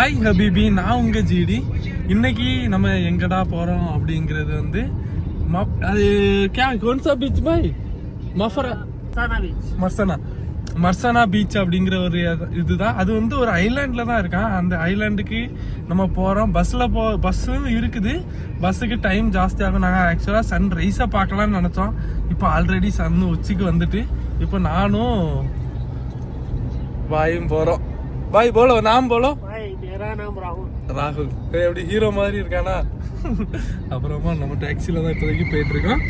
Hi ஹபீபி, நான் உங்க GT. இன்னைக்கு நம்ம எங்கடா போறோம் அப்படிங்கிறது வந்து அது கோன்சா பீச் பாய் மர்சானா பீச் அப்படிங்கிற ஒரு இதுதான். அது வந்து ஒரு ஐலாண்ட்ல தான் இருக்கான். அந்த ஐலாண்டுக்கு நம்ம போறோம். பஸ்ஸும் இருக்குது. பஸ்ஸுக்கு டைம் ஜாஸ்தி ஆகும். நாங்கள் ஆக்சுவலா சன் ரைஸை பார்க்கலாம்னு நினைச்சோம். இப்போ ஆல்ரெடி சன் உச்சிக்கு வந்துட்டு இப்போ நானும் பாயும் போறோம். பாய் போலோ, நாம் போலோ. ராகுல் எப்படி ஹீரோ மாதிரி இருக்கானா? அப்புறமா நம்ம டாக்ஸில தான் இப்போதைக்கு போயிட்டு இருக்கோம்.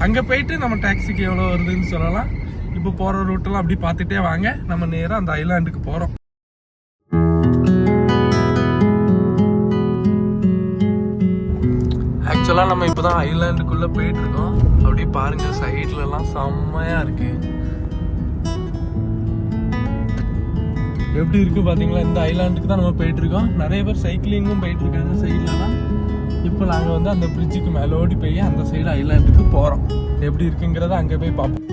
அங்க போயிட்டு நம்ம டாக்ஸிக்கு எவ்வளவு வருதுன்னு சொல்லலாம். இப்போ போற ரூட்டெல்லாம் அப்படி பார்த்துட்டே வாங்க. நம்ம நேரா அந்த ஐலாண்டுக்கு போறோம். ஆக்சுவலா நம்ம இப்போதான் ஐலாண்டுக்குள்ள போயிட்டு இருக்கோம். அப்படியே பாருங்க, சைட்ல எல்லாம் செம்மையா இருக்கு. எப்படி இருக்கு பாத்தீங்களா? இந்த ஐலாண்டுக்கு தான் நம்ம போயிட்டு இருக்கோம். நிறைய பேர் சைக்கிளிங்கும் போயிட்டு இருக்காங்க சைட்லலாம். இப்போ நாங்க வந்து அந்த பிரிட்ஜுக்கு மேல ஓடி போய் அந்த சைடு ஐலாண்டுக்கு போறோம். எப்படி இருக்குங்கிறத அங்க போய் பார்ப்போம்.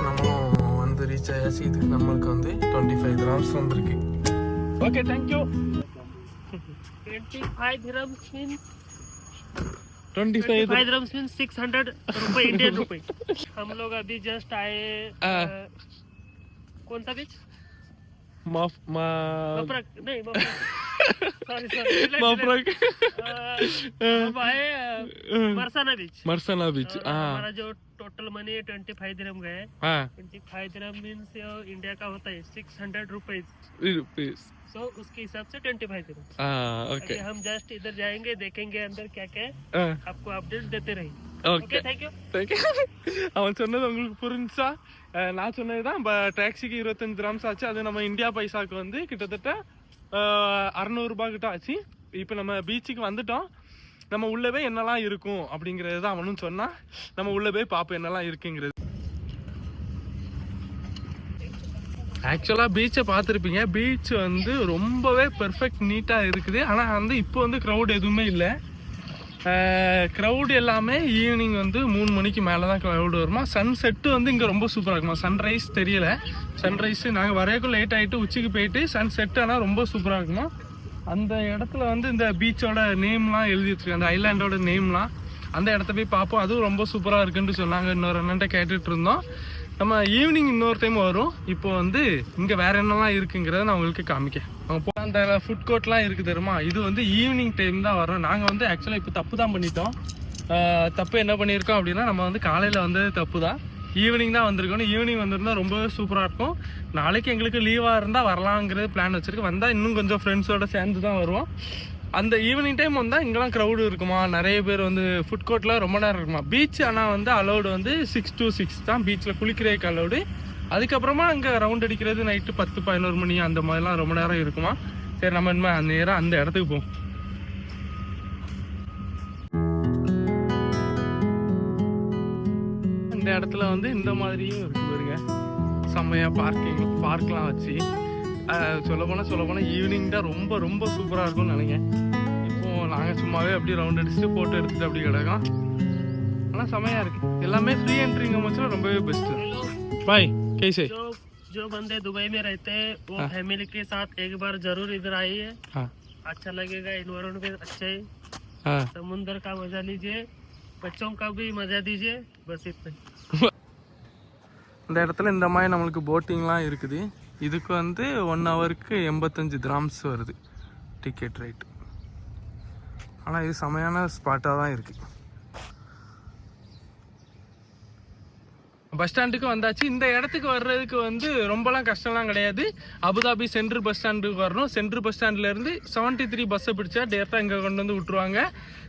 நம்மளும் வந்து ரீச் ஆயாச்சு. இதுக்கு நம்மளுக்கு வந்து 25 dirhams வந்திருக்கு. Okay, thank you. 25 dirhams means 25 dirhams means 600 रुपए इंडियन रुपए. हम लोग अभी जस्ट आए कौन सा बीच? नहीं सॉरी हम आए मरसाना बीच. हमारा जो टोटल मनी 25 दिरहम गए. 25 दिरहम मीन्स इंडिया का होता है 600 रुपीज. सो उसके हिसाब से 25 दिरहम. ओके, हम जस्ट इधर जाएंगे, देखेंगे अंदर क्या क्या है, आपको अपडेट देते रहेंगे. Okay, thank you. அவன் சொன்னது உங்களுக்கு புரிஞ்சா? நான் சொன்னதுதான். டாக்ஸிக்கு 25 dirhams ஆச்சு. அது நம்ம இந்தியா பைசாக்கு வந்து கிட்டத்தட்ட 600 ரூபாய் கிட்ட ஆச்சு. இப்போ நம்ம பீச்சுக்கு வந்துட்டோம். நம்ம உள்ள போய் என்னெல்லாம் இருக்கும் அப்படிங்கிறது தான் அவனும் சொன்னா. நம்ம உள்ள போய் பார்ப்போம் என்னெல்லாம் இருக்குங்கிறது. ஆக்சுவலாக பீச்சை பார்த்துருப்பீங்க. பீச் வந்து ரொம்பவே பெர்ஃபெக்ட் நீட்டாக இருக்குது. ஆனால் வந்து இப்போ வந்து க்ரௌட் எதுவுமே இல்லை. க்ரௌடு எல்லாமே ஈவினிங் வந்து 3 மணிக்கு மேலே தான் க்ரௌடு வருமா. சன்செட்டு வந்து இங்கே ரொம்ப சூப்பராக இருக்குமா. சன்ரைஸ் தெரியல. சன்ரைஸு நாங்கள் வரைக்கும் லேட் ஆகிட்டு உச்சிக்கு போயிட்டு சன்செட் ஆனால் ரொம்ப சூப்பராக இருக்குமா. அந்த இடத்துல வந்து இந்த பீச்சோட நேம்லாம் எழுதி வச்சுருக்கேன், அந்த ஐலாண்டோட நேம்லாம். அந்த இடத்த போய் பார்ப்போம். அதுவும் ரொம்ப சூப்பராக இருக்குன்னு சொன்னாங்க. இன்னொரு அண்ணன்ட்ட கேட்டுட்டு இருந்தோம். நம்ம ஈவினிங் இன்னொரு டைம் வரும். இப்போ வந்து இங்கே வேற என்னெல்லாம் இருக்குங்கிறத நான் உங்களுக்கு காமிக்கேன். அந்த ஃபுட் கோர்ட்லாம் இருக்குது தெரியுமா. இது வந்து ஈவினிங் டைம் தான் வரும். நாங்கள் வந்து ஆக்சுவலாக இப்போ தப்பு தான் பண்ணிட்டோம். தப்பு என்ன பண்ணியிருக்கோம் அப்படின்னா, நம்ம வந்து காலையில் வந்து தப்பு தான், ஈவினிங் தான் வந்திருக்கணும். ஈவினிங் வந்திருந்தால் ரொம்பவே சூப்பராக இருக்கும். நாளைக்கு எங்களுக்கு லீவாக இருந்தால் வரலாங்கிறது பிளான் வச்சுருக்கு. வந்தால் இன்னும் கொஞ்சம் ஃப்ரெண்ட்ஸோடு சேர்ந்து தான் வருவோம். அந்த ஈவினிங் டைம் வந்தால் இங்கெல்லாம் க்ரௌடு இருக்குமா. நிறைய பேர் வந்து ஃபுட் கோர்ட்டில் ரொம்ப நேரம் இருக்குமா. பீச் ஆனால் வந்து அலௌடு வந்து 6 to 6 தான் பீச்சில் குளிக்கிறதுக்கு அலௌடு. அதுக்கப்புறமா அங்கே ரவுண்ட் அடிக்கிறது நைட்டு 10-11 மணி அந்த மாதிரிலாம் ரொம்ப நேரம் இருக்குமா. சரி, நம்ம இனிமேல் நேராக அந்த இடத்துக்கு போவோம். இந்த இடத்துல வந்து இந்த மாதிரியும் இருக்கு பாருங்க. செம்மையாக பார்க்லாம் வச்சு சொல்லப்போனால் ஈவினிங் தான் ரொம்ப ரொம்ப சூப்பராக இருக்கும்னு நினைக்கிறேன். இப்போது நாங்கள் சும்மாவே அப்படியே ரவுண்ட் அடிச்சுட்டு ஃபோட்டோ எடுத்துகிட்டு அப்படி கிடக்கோம். ஆனால் செம்மையாக இருக்குது. எல்லாமே ஃப்ரீ என்ட்ரிங்க மச்சும் ரொம்பவே பெஸ்ட்டு. பாய் कैसे? जो बंदे दुबई में रहते हैं वो फैमिली के साथ एक बार जरूर इधर आइए. अच्छा लगेगा. एनवायरमेंट भी अच्छा है. समुद्र का मजा लीजिए, बच्चों का भी मजा दीजिए. बस इतना. இந்த இடத்துல இந்த மாதிரி நம்மளுக்கு போட்டிங்லாம் இருக்குது. இதுக்கு வந்து 1 ஹவருக்கு 85 dirhams வருது டிக்கெட் ரேட். ஆனால் இது செமையான ஸ்பாட்டாக தான் இருக்குது. பஸ் ஸ்டாண்டுக்கு வந்தாச்சு. இந்த இடத்துக்கு வர்றதுக்கு வந்து ரொம்பலாம் கஷ்டம்லாம் கிடையாது. அபுதாபி சென்ட்ரல் பஸ் ஸ்டாண்டுக்கு வரணும். சென்ட்ரல் பஸ் ஸ்டாண்ட்லேருந்து 73 பஸ்ஸை பிடிச்சா டேரெக்டாக இங்கே கொண்டு வந்து விட்டுருவாங்க.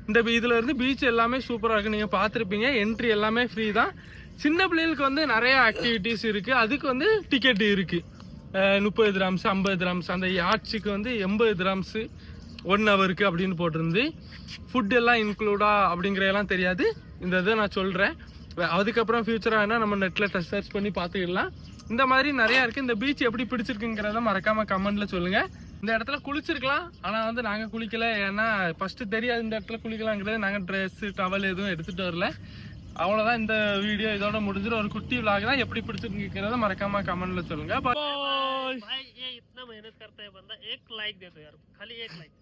இந்த இதுலேருந்து பீச் எல்லாமே சூப்பராக இருக்குது. நீங்கள் பார்த்துருப்பீங்க. என்ட்ரி எல்லாமே ஃப்ரீ தான். சின்ன பிள்ளைகளுக்கு வந்து நிறைய ஆக்டிவிட்டீஸ் இருக்குது. அதுக்கு வந்து டிக்கெட் இருக்குது. 30 dirhams, 50 dirhams. அந்த யாட்ஸுக்கு வந்து 80 dirhams 1 ஹவருக்கு அப்படின்னு போட்டிருந்து. ஃபுட் எல்லாம் இன்க்ளூடா அப்படிங்கிறதெல்லாம் தெரியாது. இந்த இதை நான் சொல்கிறேன். அதுக்கப்புறம் ஃபியூச்சராக என்ன நம்ம நெட்டில் சர்ச் பண்ணி பார்த்துக்கலாம். இந்த மாதிரி நிறையா இருக்குது. இந்த பீச் எப்படி பிடிச்சிருக்குங்கிறத மறக்காமல் கமெண்ட்டில் சொல்லுங்கள். இந்த இடத்துல குளிச்சிருக்கலாம். ஆனால் வந்து நாங்கள் குளிக்கலை. ஏன்னா ஃபஸ்ட்டு தெரியாது இந்த இடத்துல குளிக்கலாங்கிறது. நாங்கள் ட்ரெஸ்ஸு டவல் எதுவும் எடுத்துகிட்டு வரல. அவ்வளோதான் இந்த வீடியோ இதோட முடிஞ்சிடும். ஒரு குட்டி விலாக் தான். எப்படி பிடிச்சிருக்கிறத மறக்காம கமெண்ட்ல சொல்லுங்க. भाई ये इतना मेहनत करते हैं बंदा, एक लाइक दे दो यार, खाली एक लाइक.